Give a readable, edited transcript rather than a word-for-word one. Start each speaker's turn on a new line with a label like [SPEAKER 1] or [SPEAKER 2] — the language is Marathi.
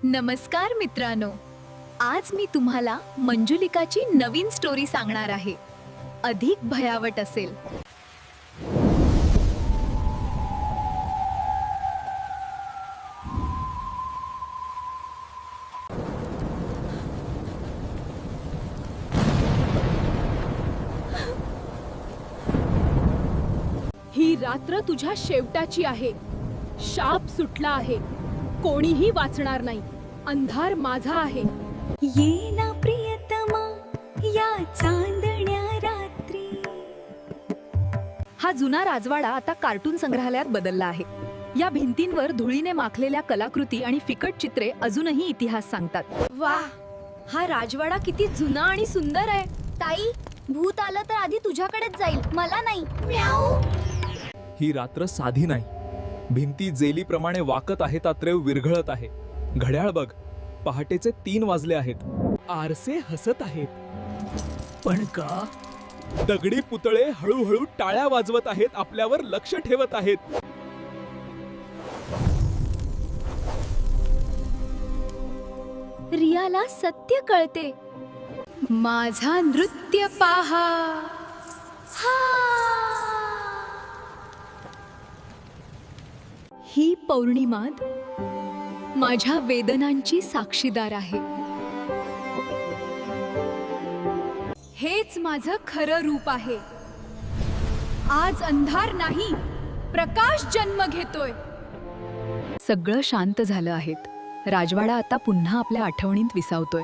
[SPEAKER 1] नमस्कार मित्रांनो, आज मी तुम्हाला मंजुलिकाची नवीन स्टोरी सांगणार आहे. अधिक भयावट असेल.
[SPEAKER 2] ही रात्र तुझ्या शेवटाची आहे. शाप सुटला आहे. कोणीही वाचणार नाही. अंधार माझा आहे.
[SPEAKER 1] ये ना प्रियतमा या चांदण्या रात्री. हा जुना राजवाडा आता कार्टून संग्रहालयात बदलला आहे. या भिंतींवर धुळीने माखलेल्या कलाकृती आणि फिकट चित्रे अजूनही इतिहास सांगतात.
[SPEAKER 2] वाह, हा राजवाडा किती जुना आणि सुंदर आहे.
[SPEAKER 3] ताई, भूत आलं तर आधी तुझ्याकडेच जाईल, मला नाही.
[SPEAKER 4] ही रात्र साधी नाही. भिंती जेलीप्रमाणे वाकत आहेत. अत्रेव विरघळत आहे. घड्याळ बघ, पहाटेचे 3 वाजले आहेत. आरसे हसत आहेत. पण का? दगडी पुतळे हळूहळू टाळ्या वाजवत आहेत. आपल्यावर लक्ष ठेवत आहेत.
[SPEAKER 1] रियाला सत्य कळते. माझा नृत्य पाहा. ही पौर्णिमा माझ्या वेदनांची साक्षीदार आहे.
[SPEAKER 2] हेच माझं खरं रूप आहे. आज अंधार नाही, प्रकाश जन्म घेतोय.
[SPEAKER 1] सगळं शांत झालं आहे. राजवाडा आता पुन्हा आपल्या आठवणीत विसावतोय.